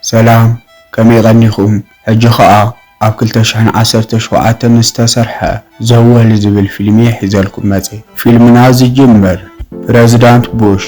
سلام كمي غنيكم حجخاء أبكل تشحن 17 استسرحة زوال زبل فيلمي حزالكم ماتي فيلم نازي جمر بريزيدانت بوش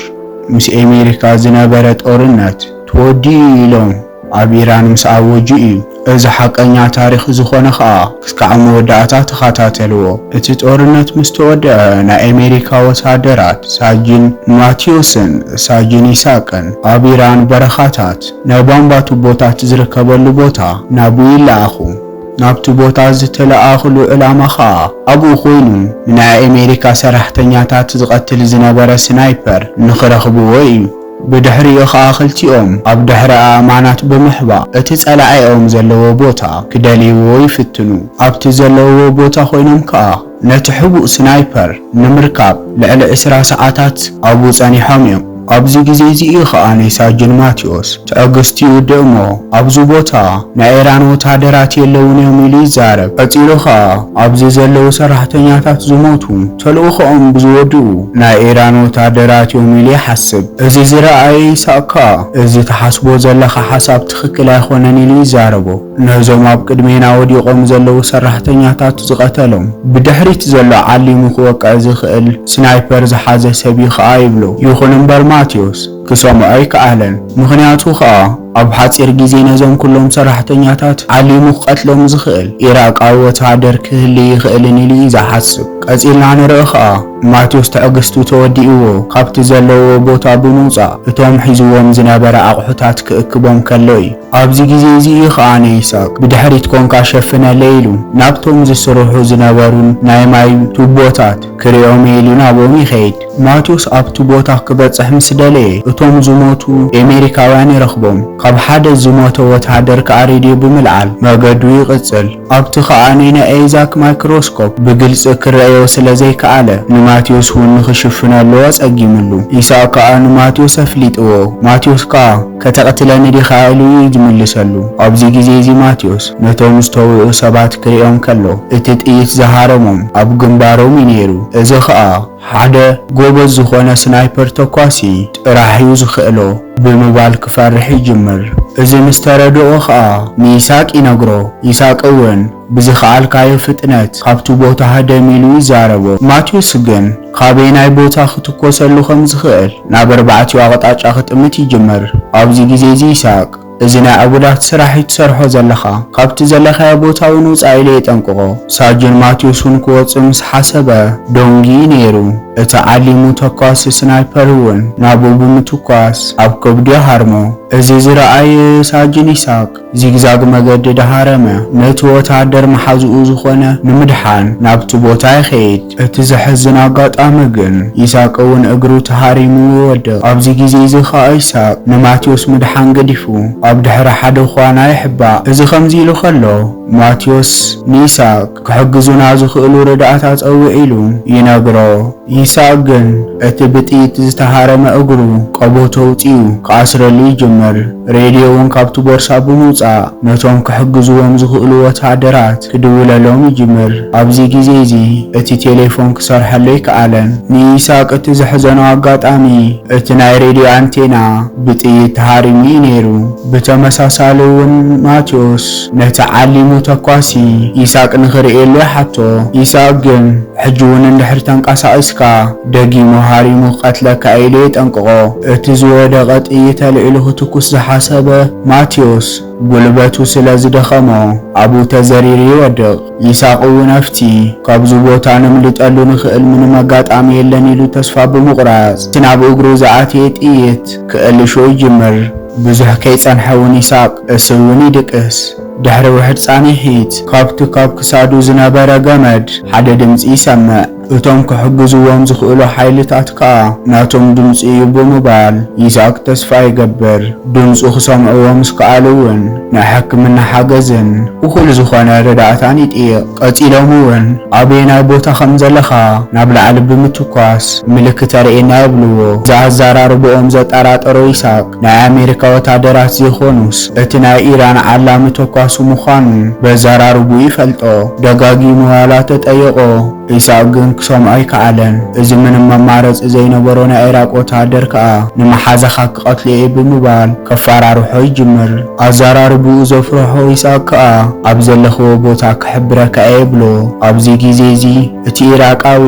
مس أمريكا زنبرت أورنات تودي لهم عبيران مسعوجي إذا حقنيا تاريخ زخونة خاء كسكع مودعات خاتاتلو اتت أورنات مستودع نا أمريكا وتادرات ساجين ماتيوسن ساجين إساقن عبيران برخاتات نبامباتو بوتات زركب اللبوتا نابوي لأخو نابتو بوتا زتلأخو لعلاما خاء أبو خوينو من أمريكا سرحتنياتات زغتل زنبر سنايبر نخرخبوي بدحري خاخلتيهم اب دحر امانات بمحبا اتصلعيهم زلو بوتا كدليو يفتنو ابت زلو بوتا خوينم كا نتحبو سنايبر نمركاب لعل 10 ساعات ابو صنيحهم أبزي جزيزي خاني ساجن ماتيوس تأغستي ودمو أبزو بوتا نايران وتادرات يلون يوميلي زارب أتيلوخا أبزي زلو سرحتنياتات زموتو تلوخهم بزودو نايران وتادرات يوميلي حسب ازي زرعي ساكا ازي تحسبو زلخا حساب تخكلا يخونني لي زاربو نهزوم أبقدمينا وديقوم زلو سرحتنياتات زغتلهم بدحريت زلو علمو خوكا زخل سنايبر زحازة سبي خايبلو يخونن برما ماتيوس كسامعي كأهلا مخنياتو خا أب حاصير جيزي نزوم كلهم سرحتنياتات علمو قتلهم زخل إراق أو تعدر كهلي يخلني لي إذا حسب قتلنا نرخا ماتيوس تأغستو توديئو قابت زلو بوتا بموصا اتوم حيزوهم زنابر أقحتات كأكبهم كاللوي أبزي جيزي خاني إساق بدحريت كونكا شفنا ليلو نابتهم زسروحو زنابرون نايماي توبوتات كريوم يلو نابومي خيد ماتيوس أب توبوتا كبتصح مسدلي اتوم زموتو أمريكاواني رخبهم قب حدا زموتو وتعدر كأريدي بملعال مقدو يقتل أبت خانينا ايزاك مايكروسكوب بقلص كرأيو سلازي كعالة ماتيوس هو نخشفنا اللواز أجيملو إساق كأن ماتيوس أفليتو ماتيوس كا كتقتلاني دي خائلو يجملسلو أبزي جيزي ماتيوس نتو مستوى سبات كريم كلو اتتقيت زهارمم أب جنبارو مينيرو إذا خا حدا قوبز زخونا سنايبر تقاسي راحيو زخلو بموبال كفرح يجمر إذا مستردو خا ميساق ينقرو يساق اون بزخال كاي فتنت خابتو بوتا هدا ميلو يزاربو ماتيوس جن خابيناي بوتا ختكوسلو خمز خيل نابر بعتيو اغطاچ اخت امت يجمر أبزي جيزي يساق إذن أبودات سراحي تسرحو زلخا قابت زلخا بوتاو نوص عيلي تنقغو ساجن ماتيوسون كوصمس حسبه دونجي نيرو اتعلمو تقاس سنايبرون نابو بمتقاس أب كبدي هارمو إذي زرعي ساجن إساق زيغزاغ مقدد هارمه نتو تعدر محازو زخونة نمدحان نابتو بوتاي خيد اتزحزنا قاط آمغن إساقون اقرو تهاريمو يودق أبزي جيزي خا إساق نماتيوس مدحان قدفو أب دحر حد خوانا يحبا إذا خمزيلو خلو ماتيوس نيساق كحقزونا زخلو ردعاتات أوئيلو ينقرو يساقن اتبتيت زتهارم اقرو قبوتو تيو كاسرلي جمر راديوون كابتو بورسا بموصا نتوم كحقزوهم زخلو وتعدرات كدولالهم يجمر أبزي جيزي اتي تليفون كسرحلي كعلن نيساق اتزحزنو اقاطامي اتناي راديو انتينا بتيت هارمي نيرو بتمساسالون ماتيوس نتعلمو تقاسي يساق نخرئيلو حتو يساقن حجون اندحر تنقاسا دقيمو هاريمو قتلك ايليت انقغو اتزود قطئية لإله تكوس زحاسبه ماتيوس قلبتو سلاز دخمو ابو تزريري ودق يساقو نفتي قابزو بوتانم لتقلو نخيل من مقاط عميلن يلو تسفى بمقراز تنعب اقرو زعاتيت ايت كأل شوي جمر بزح كيسان حون يساق اسوني دقس دحر وحد صاني هيت كابتو كاب كسادو زنابرا قمد حدا دمز يسمع اتوم كحجزوهم زخلو حيلتات كا ناتوم دمز يبو موبال يساق تسفى يقبر دمز اخسامعوهم سكالوون نحك من حاجزن وكل زخانا ردعتاني تقيق قتيلومون عبينا بوتا خمزلخا نابل على بمتوكاس ملك تارئينا يبلوو زعزارار بوهم زت ارات ارو يساق نا امريكا وتعدرات زيخونوس اتنا ايران علامة توكاسو مخان بزارار بو يفلطو دقاقي موالات تتأيقو ይስሐቅ ግን ክሰምዖ ኣይከኣለን። እዚ ምንም መማረፂ ዘይነበሮ ናይ ኢራቅ ወታደር ከዓ ንመሓዛኻ ክቐትሎ እየ ብምባል ከፈራርሖ ይጅምር። ኣዘራርብኡ ዘፍርሖ ይስሐቅ ከዓ ኣብ ዘለኽዎ ቦታ ክሕብረካ እየ ብሎ። ኣብዚ ግዜ እዚ እቲ ኢራቃዊ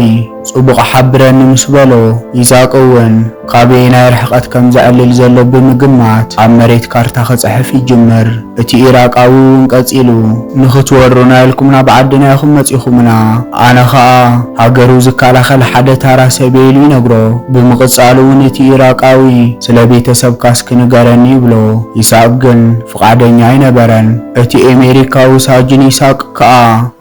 ጽቡቕ ሓብረኒ ምስ በሎ ይስሐቅ እውን ካበይ ናይ ርሕቐት ከም ዘዕልል ዘሎ ብምግማት ኣብ መሬት ካርታ ክጽሕፍ ይጅምር። እቲ ኢራቃዊ እውን ቀጺሉ ንኽትወሩና ኢልኩምና ብዓድና ኢኹም መጺኹምና ኣነ ከዓ ሃገሩ ዝከላኸል ሓደ ታራ ሰብ ኢሉ ይነግሮ። ብምቕጻሉ እውን እቲ ኢራቃዊ ስለ ቤተሰብካስ ክንገረኒ ይብሎ። ይስሐቅ ግን ፍቓደኛ ኣይነበረን። እቲ ኣሜሪካዊ ሳጅን ይስሐቅ ከዓ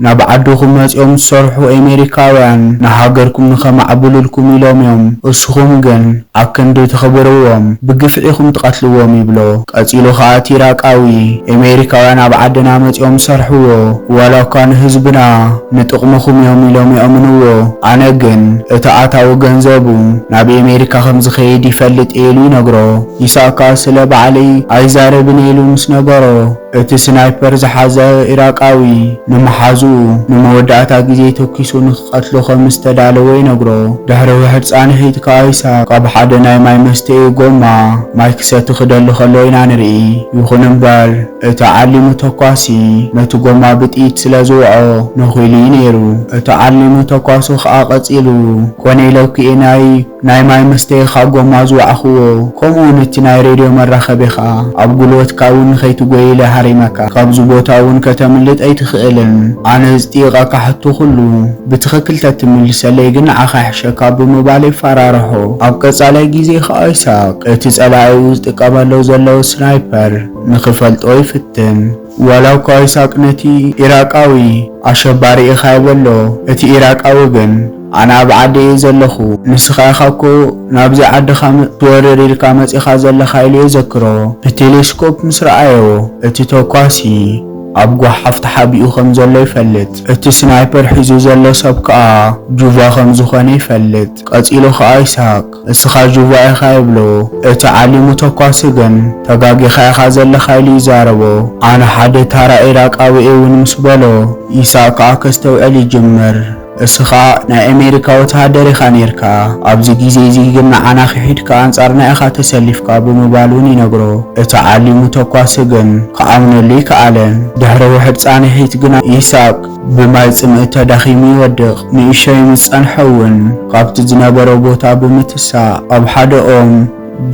ናብ ዓድኹም መጺኦም ዝሰርሑ ኣሜሪካውያን ንሃገርኩም ንኸማዕብሉልኩም ኢሎም እዮም፣ እስኹም ግን ኣብ ክንዲ ትኽብርዎም ብግፍዒኹም ትቐትልዎም ይብሎ። ቀጺሉ ከዓ እቲ ኢራቃዊ ኣሜሪካውያን ኣብ ዓድና መጺኦም ዝሰርሕዎ ዋላ እኳ ንህዝብና ንጥቕምኹም እዮም ኢሎም ይእምንዎ፣ ኣነ ግን እቲ ኣታዊ ገንዘቡ ናብ ኣሜሪካ ከም ዝኸይድ ይፈልጥ ኢሉ ይነግሮ። ይስሐቅ ከዓ ስለ ባዕለይ ኣይዛረብን ኢሉ ምስ ነገሮ እቲ ስናይፐር ዝሓዘ ኢራቃዊ ንመሓዙ ንመወዳእታ ግዜ ተኪሱ ንኽቐትሎ ከም ዝተዳለወ ይነግሮ። ድሕሪ ውሕድ ጻንሒት ከዓ ይስሐቅ ኣብ ሓደ ናይ ማይ መስተዪ ጎማ ማይ ክሰቲ ክደሊ ከሎ ኢና ንርኢ። ይኹን እምበር እቲ ዓሊሙ ተኳሲ ነቲ ጎማ ብጥይት ስለ ዝውዖ ነኺሉ ነይሩ። እቲ ዓሊሙ ተኳሱ ከዓ ቀጺሉ ኮነ ኢለውኪ ናይ ማይ መስተዪኻ ጎማ ዝዋዕኽዎ ከምኡውን እቲ ናይ ሬድዮ መራኸቢኻ ኣብ ጉልበትካ እውን ንኸይትጎይለ ሃሪመካ ካብዚ ቦታ እውን ከተምልጥ ኣይትኽእልን። ኣነ ዝጥይቐካ ሕቶ ኩሉ ብትኽክል ተትምልሰለይ ግን ንዓኻ ይሕሸካ ብምባል ይፈራርሖ። ኣብ ቀጻላይ ግዜ ከዓ ይስሐቅ እቲ ጸላኢኡ ዝጥቀመሎ ዘለዎ ስናይፐር ንኽፈልጦ ይፍትን። ዋላ እኳ ይስሐቅ ነቲ ኢራቃዊ ኣሸባሪ ኢኻ ይበሎ፣ እቲ ኢራቃዊ ግን ኣነ ኣብ ዓዲ እየ ዘለኹ ንስኻ ኢኻ እኮ ናብዚ ዓድኻ ትወርር ኢልካ መጺኻ ዘለኻ ኢሉ የዘክሮ። ብቴሌስኮፕ ምስ ረኣዮ እቲ ተኳሲ ኣብ ጓሓፍ ተሓቢኡ ከም ዘሎ ይፈልጥ። እቲ ስናይፐር ሒዙ ዘሎ ሰብ ከዓ ጁቫ ከም ዝኾነ ይፈልጥ። ቀጺሉ ከዓ ይስሐቅ እስኻ ጁቫ ኢኻ ይብሎ። እቲ ዓሊሙ ተኳሲ ግን ተጋጊኻ ኢኻ ዘለኻ ኢሉ ይዛረቦ። ኣነ ሓደ ታራ ኢራቃዊ እውን ምስ በሎ ይስሐቅ ከዓ ከስተውዕል ይጅምር። እስኻ ናይ ኣሜሪካ ወታደር ኢኻ ነርካ፣ ኣብዚ ግዜ እዚ ግን ንዓና ክሒድካ ኣንጻርና ኢኻ ተሰሊፍካ ብምባል እውን ይነግሮ። እቲ ዓሊሙ ተኳሲ ግን ከኣምነሉ ይከኣለን። ድሕሪ ውሕድ ጻንሒት ግና ይስሐቅ ብማይ ጽምኢ ተዳኺሙ ይወድቕ። ንእሽተይ ምስ ጸንሐ እውን ካብቲ ዝነበረ ቦታ ብምትሳእ ኣብ ሓደ ኦም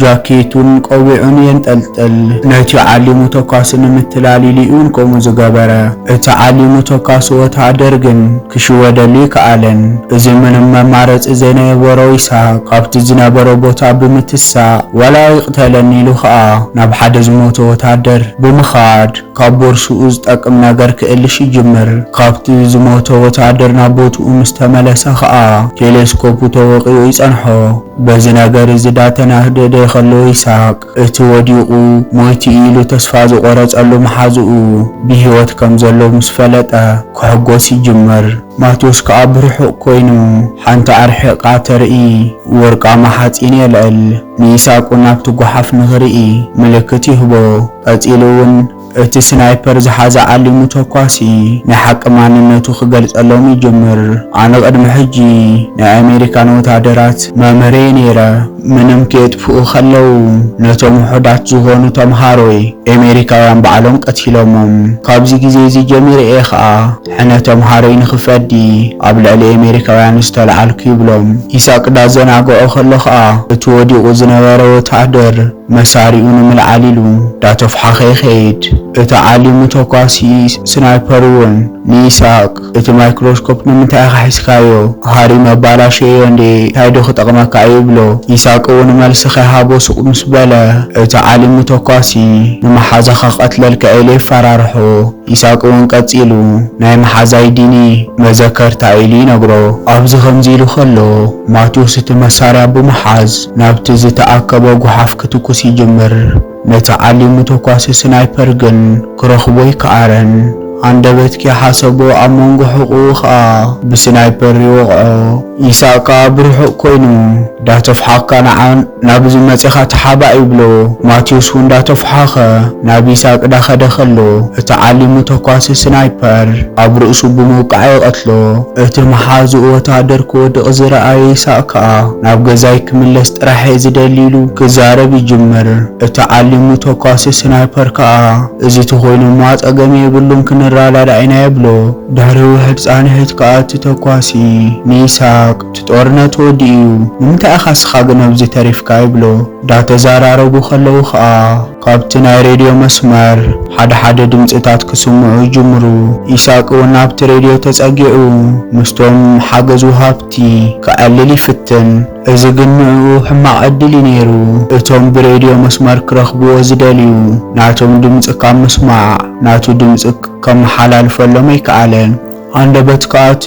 ጃኬቱን ቆቢዑን የንጠልጥል። ነቲ ዓሊሙ ተኳሲ ንምትላል ኢሉን ከምኡ ዝገበረ። እቲ ዓሊሙ ተኳሲ ወታደር ግን ክሽወደሉ ይከኣለን። እዚ ምንም መማረፂ ዘይነበሮ ይስሐቅ ካብቲ ዝነበረ ቦታ ብምትሳእ ዋላ ይቕተለኒ ኢሉ ከዓ ናብ ሓደ ዝሞተ ወታደር ብምኻድ ካብ ቦርሱኡ ዝጠቅም ነገር ክእልሽ ይጅምር። ካብቲ ዝሞተ ወታደር ናብ ቦትኡ ምስ ተመለሰ ከዓ ቴሌስኮፑ ተወቂዑ ይጸንሖ። በዚ ነገር እዚ ዳተናህደደ ከሎ ይስሐቅ እቲ ወዲቑ ሞይቲ ኢሉ ተስፋ ዝቆረጸሉ መሓዝኡ ብህይወት ከም ዘሎ ምስ ፈለጠ ክሕጎስ ይጅምር። ማቴዎስ ከዓ ብርሑቕ ኮይኑ ሓንቲ ኣርሒቓ ተርኢ ወርቃማ ሓፂን የልዕል። ንይስሐቅ ናብቲ ጓሓፍ ንኽርኢ ምልክት ይህቦ። ቀጺሉ እውን እቲ ስናይፐር ዝሓዘ ዓሊሙ ተኳሲ ናይ ሓቂ ማንነቱ ክገልጸሎም ይጅምር። ኣነ ቅድሚ ሕጂ ናይ ኣሜሪካን ወታደራት መምህር ነይረ። ምንም ከየጥፍኡ ከለው ነቶም ውሑዳት ዝኾኑ ተምሃሮይ ኣሜሪካውያን ባዕሎም ቀቲሎሞም። ካብዚ ግዜ እዚ ጀሚረ እየ ከዓ ሕነ ተምሃሮይ ንኽፈዲ ኣብ ልዕሊ ኣሜሪካውያን ዝተለዓልኩ ይብሎም። ይስሐቅ ዳዘናግዖ ከሎ ከዓ እቲ ወዲቑ ዝነበረ ወታደር መሳሪኡ ንምልዓል ኢሉ ዳተፍሓኸ ይኸይድ። እቲ ዓሊሙ ተኳሲ ስናይፐር እውን ንይስሐቅ እቲ ማይክሮስኮፕ ንምንታይ ኢኻ ሒዝካዮ ሃሪመ ባላሸዮ እንዴ እንታይ ዶ ክጠቕመካ ይብሎ። ይስሐቅ እውን መልሲ ከይሃቦ ሱቕ ምስ በለ እቲ ዓሊሙ ተኳሲ ንመሓዛኻ ቀትለልካ ኢሉ ይፈራርሖ። ይስሐቅ እውን ቀጺሉ ናይ መሓዛይ ዲኒ መዘከርታ ኢሉ ይነግሮ። ኣብዚ ከምዚ ኢሉ ከሎ ማቴዎስ እቲ መሳርያ ብምሓዝ ናብቲ ዝተኣከበ ጓሓፍ ክትኩስ ይጅምር። ነቲ ዓሊሙ ተኳሲ ስናይፐር ግን ክረኽቦ ይከኣለን። አንደበት ከሐሰቦ አሞንጎ ሕቁ ኸአ ብስናይፐር ይወቅዖ ይስሐቅ ብርሑቕ ኮይኑ ዳተፍሓካ ናብ ዝመጽኻ ተሓባእ ይብሎ። ማቴዎስ እውን ዳተፍሓኸ ናብ ይስሐቅ ዳኸደ ከሎ እቲ ዓሊሙ ተኳሲ ስናይፐር ኣብ ርእሱ ብምውቃዕ ይቐትሎ። እቲ መሓዝኡ ወታደር ክወድቕ ዝረኣየ ይስሐቅ ከዓ ናብ ገዛይ ክምለስ ጥራሕ ዝደሊሉ ክዛረብ ይጅምር። እቲ ዓሊሙ ተኳሲ ስናይፐር ከዓ እዚ ተኾይኑ ማጸገም የብሉን ክንራዳዳ ኢና የብሎ። ድሕሪ ውሕድ ጻንሒት ከዓ እቲ ተኳሲ ንይስሐቅ እቲ ጦርነት ወዲኡ ንምንታይ ኢኻ ስኻ ግን ኣብዚ ተሪፍካ ይብሎ። ዳተዘራረቡ ከለዉ ከዓ ካብቲ ናይ ሬድዮ መስመር ሓደ ድምፅታት ክስምዑ ይጅምሩ። ይስሐቅ እውን ናብቲ ሬድዮ ተጸጊዑ ምስቶም ሓገዝ ወሃብቲ ክዕልል ይፍትን። እዚ ግን ንዕኡ ሕማቕ ዕድል ነይሩ። እቶም ብሬድዮ መስመር ክረኽብዎ ዝደልዩ ናቶም ድምፂ ካብ ምስማዕ ናቱ ድምፂ ከመሓላልፈሎም ኣይከኣለን። አንደበት ከኣቲ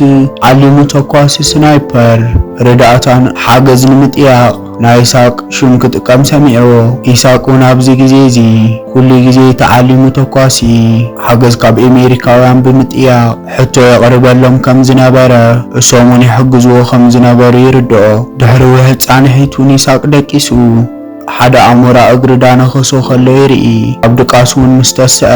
ዓሊሙ ተኳሲ ስናይፐር ርዳእታን ሓገዝ ንምጥያቕ ናይ ይስሐቅ ሽም ክጥቀም ሰሚዕዎ። ይስሐቅ እውን ኣብዚ ግዜ እዚ ኩሉ ግዜ ተዓሊሙ ተኳሲ ሓገዝ ካብ ኣሜሪካውያን ብምጥያቕ ሕቶ የቕርበሎም ከም ዝነበረ እሶም እውን ይሕግዝዎ ከም ዝነበሩ ይርድኦ። ድሕሪ ውሕድ ጻንሒት እውን ይስሐቅ ደቂሱ ሓደ ኣሞራ እግሪ ዳነኸሶ ከሎ ይርኢ። ኣብ ድቃሱ እውን ምስ ተስዐ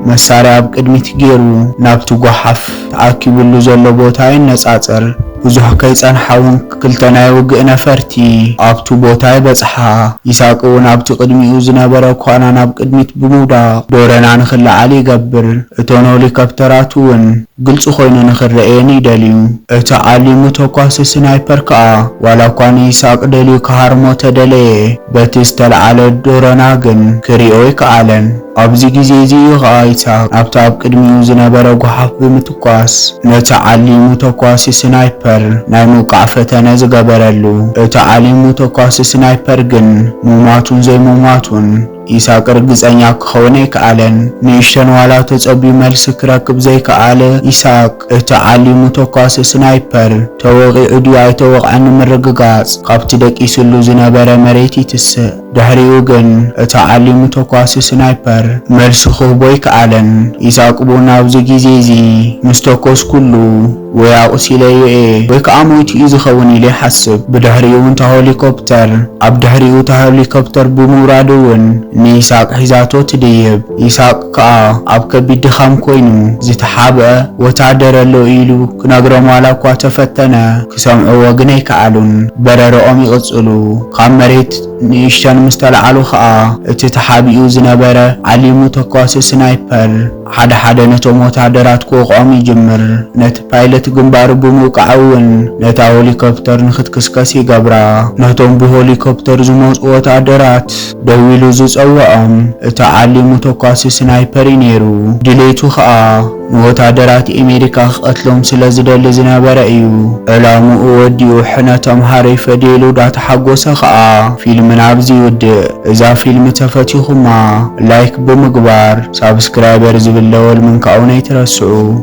መሳርያ ኣብ ቅድሚት ገይሩ ናብቲ ጓሓፍ ተኣኪቡሉ ዘሎ ቦታ ይነጻጸር። ብዙሕ ከይጸንሓ እውን ክልተ ናይ ውግእ ነፈርቲ ኣብቲ ቦታ ይበጽሓ። ይስሐቅ እውን ኣብቲ ቅድሚኡ ዝነበረ ኳና ናብ ቅድሚት ብምውዳቕ ዶረና ንኽለዓል ይገብር። እቶም ሄሊኮፕተራት እውን ግልጽ ኮይኑ ንኽርአየን ይደልዩ። እቲ ዓሊሙ ተኳሲ ስናይፐር ከዓ ዋላ እኳ ንይስሐቅ ደልዩ ክሃርሞ ተደለየ በቲ ዝተለዓለ ዶረና ግን ክሪኦ ይከኣለን። ኣብዚ ግዜ እዚ ከዓ ይስሐቅ ኣብቲ ኣብ ቅድሚኡ ዝነበረ ጓሓፍ ብምትኳስ ነቲ ዓሊሙ ተኳሲ ስናይፐር ናይ ምውቃዕ ፈተነ ዝገበረሉ። እቲ ዓሊሙ ተኳሲ ስናይፐር ግን ሙማቱን ዘይሙማቱን ይስሐቅ ርግጸኛ ክኸውን ኣይከኣለን። ንእሽተን ዋላ ተጸቢዩ መልሲ ክረክብ ዘይከኣለ ይስሐቅ እቲ ዓሊሙ ተኳሲ ስናይፐር ተወቂዑ ድዩ ኣይተወቕዐን ንምርግጋጽ ካብቲ ደቂሱሉ ዝነበረ መሬት ይትስእ። ድሕሪኡ ግን እቲ ዓሊሙ ተኳሲ ስናይፐር መልሲ ክህቦ ኣይከኣለን። ይስሐቅ እውን ኣብዚ ግዜ እዚ ምስ ተኮስ ኩሉ ወይ ኣቑሲለዮ ወይ ከዓ ሞይቱ እዩ ዝኸውን ኢሉ ይሓስብ። ብድሕሪኡ እውን ሄሊኮፕተር ኣብ ድሕሪኡ ሄሊኮፕተር ብምውራድ እውን ንይስሐቅ ሒዛቶ ትድይብ። ይስሐቅ ከዓ ኣብ ከቢድ ድኻም ኮይኑ ዝተሓብአ ወታደር ኣሎ ኢሉ ክነግሮም ዋላ እኳ ተፈተነ ክሰምዕዎ ግን ኣይከኣሉን። በረረኦም ይቕጽሉ። ካብ መሬት ንእሽተን ምስ ተለዓሉ ከዓ እቲ ተሓቢኡ ዝነበረ ዓሊሙ ተኳሲ ስናይፐር ሓደ ነቶም ወታደራት ክወቕዖም ይጅምር። ነቲ ፓይለት ግንባሩ ብምውቃዕ እውን ነታ ሄሊኮፕተር ንኽትክስከስ ይገብራ። ነቶም ብሄሊኮፕተር ዝመፁ ወታደራት ደው ኢሉ ዝፀውዖም እቲ ዓሊሙ ተኳሲ ስናይፐር ነይሩ። ድሌቱ ከዓ ንወታደራት ኣሜሪካ ክቐትሎም ስለ ዝደሊ ዝነበረ እዩ። ዕላምኡ ወዲኡ ሕነ ተምሃሮ ይፈዲሉ ዳተሓጎሰ ከዓ ፊልም ናብዚ ይውድእ። እዛ ፊልም ተፈቲኹማ ላይክ ብምግባር ሳብስክራይበር ዝብል ደወል ምንካኡን ኣይትረስዑ።